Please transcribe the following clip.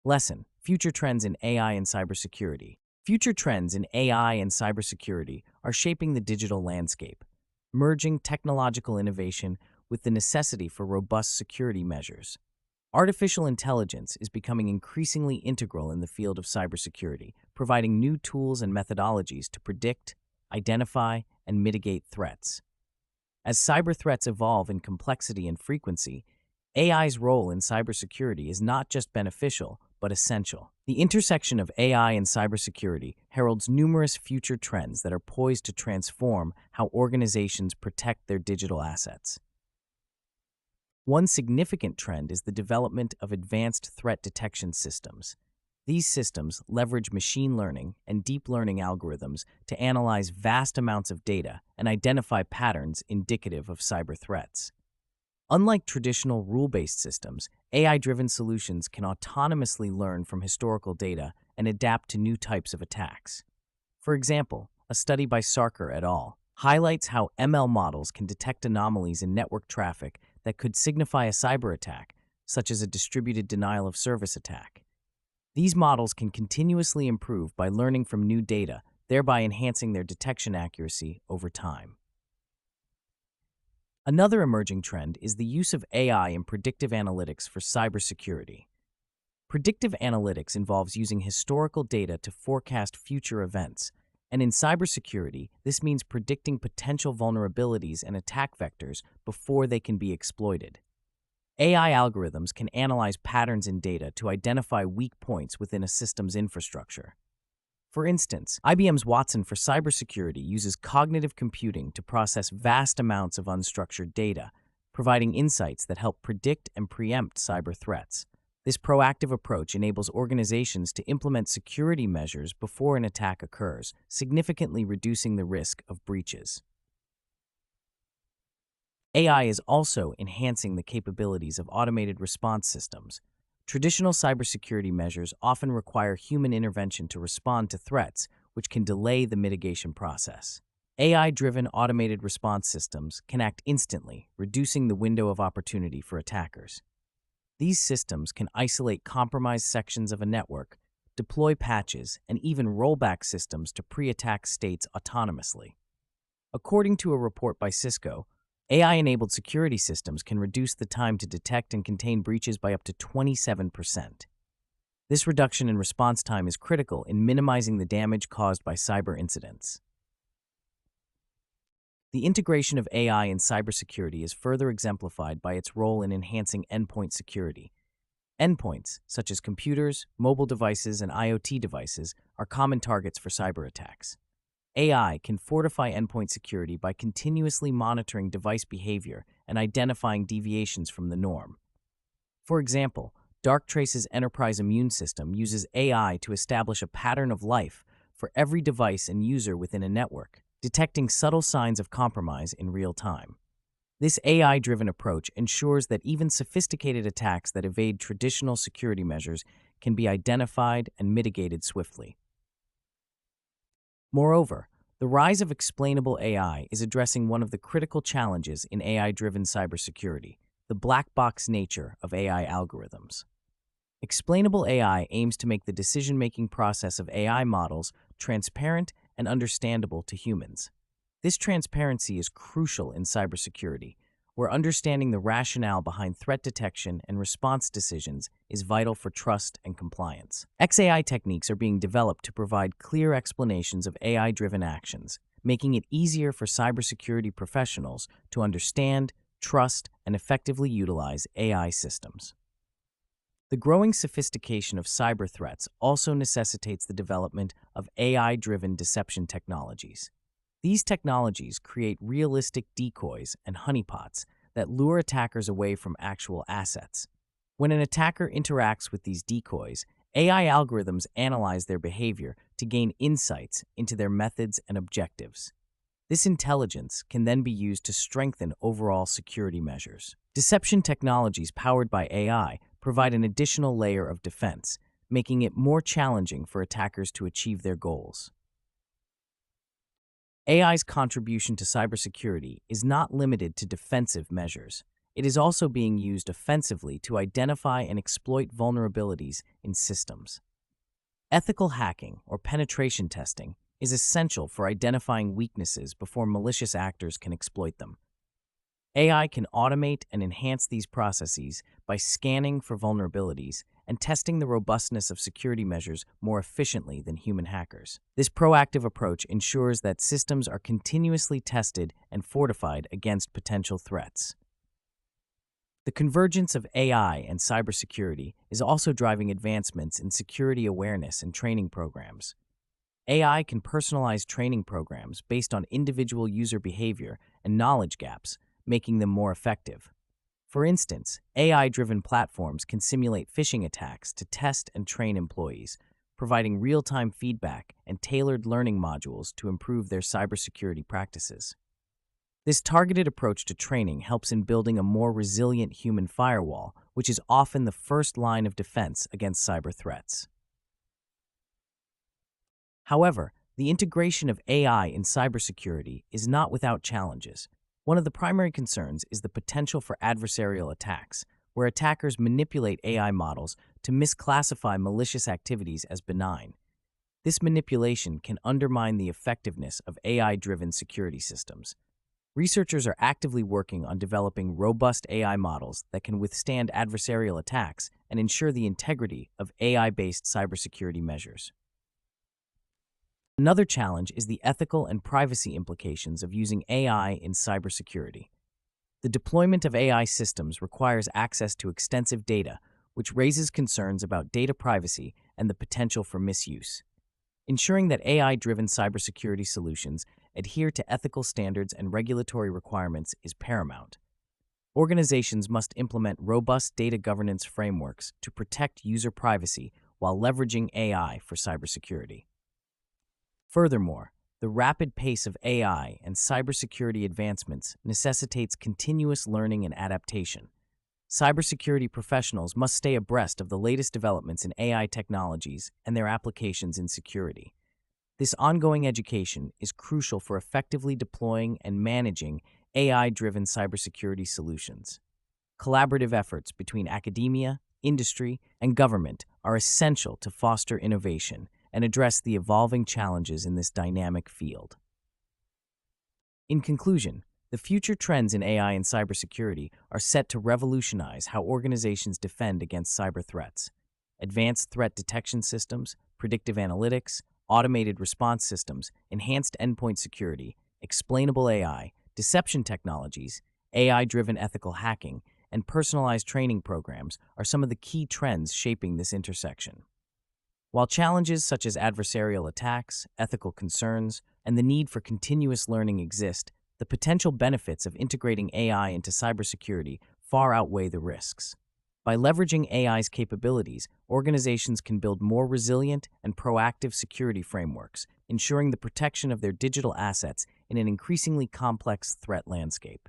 Lesson: Future Trends in AI and Cybersecurity. Future trends in AI and cybersecurity are shaping the digital landscape, merging technological innovation with the necessity for robust security measures. Artificial intelligence is becoming increasingly integral in the field of cybersecurity, providing new tools and methodologies to predict, identify, and mitigate threats. As cyber threats evolve in complexity and frequency, AI's role in cybersecurity is not just beneficial, but essential. The intersection of AI and cybersecurity heralds numerous future trends that are poised to transform how organizations protect their digital assets. One significant trend is the development of advanced threat detection systems. These systems leverage machine learning and deep learning algorithms to analyze vast amounts of data and identify patterns indicative of cyber threats. Unlike traditional rule-based systems, AI-driven solutions can autonomously learn from historical data and adapt to new types of attacks. For example, a study by Sarkar et al. Highlights how ML models can detect anomalies in network traffic that could signify a cyber attack, such as a distributed denial of service attack. These models can continuously improve by learning from new data, thereby enhancing their detection accuracy over time. Another emerging trend is the use of AI in predictive analytics for cybersecurity. Predictive analytics involves using historical data to forecast future events, and in cybersecurity, this means predicting potential vulnerabilities and attack vectors before they can be exploited. AI algorithms can analyze patterns in data to identify weak points within a system's infrastructure. For instance, IBM's Watson for cybersecurity uses cognitive computing to process vast amounts of unstructured data, providing insights that help predict and preempt cyber threats. This proactive approach enables organizations to implement security measures before an attack occurs, significantly reducing the risk of breaches. AI is also enhancing the capabilities of automated response systems. Traditional cybersecurity measures often require human intervention to respond to threats, which can delay the mitigation process. AI-driven automated response systems can act instantly, reducing the window of opportunity for attackers. These systems can isolate compromised sections of a network, deploy patches, and even roll back systems to pre-attack states autonomously. According to a report by Cisco, AI-enabled security systems can reduce the time to detect and contain breaches by up to 27%. This reduction in response time is critical in minimizing the damage caused by cyber incidents. The integration of AI in cybersecurity is further exemplified by its role in enhancing endpoint security. Endpoints, such as computers, mobile devices, and IoT devices, are common targets for cyber attacks. AI can fortify endpoint security by continuously monitoring device behavior and identifying deviations from the norm. For example, Darktrace's enterprise immune system uses AI to establish a pattern of life for every device and user within a network, detecting subtle signs of compromise in real time. This AI-driven approach ensures that even sophisticated attacks that evade traditional security measures can be identified and mitigated swiftly. Moreover, the rise of explainable AI is addressing one of the critical challenges in AI-driven cybersecurity: the black box nature of AI algorithms. Explainable AI aims to make the decision-making process of AI models transparent and understandable to humans. This transparency is crucial in cybersecurity, where understanding the rationale behind threat detection and response decisions is vital for trust and compliance. XAI techniques are being developed to provide clear explanations of AI-driven actions, making it easier for cybersecurity professionals to understand, trust, and effectively utilize AI systems. The growing sophistication of cyber threats also necessitates the development of AI-driven deception technologies. These technologies create realistic decoys and honeypots that lure attackers away from actual assets. When an attacker interacts with these decoys, AI algorithms analyze their behavior to gain insights into their methods and objectives. This intelligence can then be used to strengthen overall security measures. Deception technologies powered by AI provide an additional layer of defense, making it more challenging for attackers to achieve their goals. AI's contribution to cybersecurity is not limited to defensive measures. It is also being used offensively to identify and exploit vulnerabilities in systems. Ethical hacking, or penetration testing, is essential for identifying weaknesses before malicious actors can exploit them. AI can automate and enhance these processes by scanning for vulnerabilities and testing the robustness of security measures more efficiently than human hackers. This proactive approach ensures that systems are continuously tested and fortified against potential threats. The convergence of AI and cybersecurity is also driving advancements in security awareness and training programs. AI can personalize training programs based on individual user behavior and knowledge gaps, making them more effective. For instance, AI-driven platforms can simulate phishing attacks to test and train employees, providing real-time feedback and tailored learning modules to improve their cybersecurity practices. This targeted approach to training helps in building a more resilient human firewall, which is often the first line of defense against cyber threats. However, the integration of AI in cybersecurity is not without challenges. One of the primary concerns is the potential for adversarial attacks, where attackers manipulate AI models to misclassify malicious activities as benign. This manipulation can undermine the effectiveness of AI-driven security systems. Researchers are actively working on developing robust AI models that can withstand adversarial attacks and ensure the integrity of AI-based cybersecurity measures. Another challenge is the ethical and privacy implications of using AI in cybersecurity. The deployment of AI systems requires access to extensive data, which raises concerns about data privacy and the potential for misuse. Ensuring that AI-driven cybersecurity solutions adhere to ethical standards and regulatory requirements is paramount. Organizations must implement robust data governance frameworks to protect user privacy while leveraging AI for cybersecurity. Furthermore, the rapid pace of AI and cybersecurity advancements necessitates continuous learning and adaptation. Cybersecurity professionals must stay abreast of the latest developments in AI technologies and their applications in security. This ongoing education is crucial for effectively deploying and managing AI-driven cybersecurity solutions. Collaborative efforts between academia, industry, and government are essential to foster innovation and address the evolving challenges in this dynamic field. In conclusion, the future trends in AI and cybersecurity are set to revolutionize how organizations defend against cyber threats. Advanced threat detection systems, predictive analytics, automated response systems, enhanced endpoint security, explainable AI, deception technologies, AI-driven ethical hacking, and personalized training programs are some of the key trends shaping this intersection. While challenges such as adversarial attacks, ethical concerns, and the need for continuous learning exist, the potential benefits of integrating AI into cybersecurity far outweigh the risks. By leveraging AI's capabilities, organizations can build more resilient and proactive security frameworks, ensuring the protection of their digital assets in an increasingly complex threat landscape.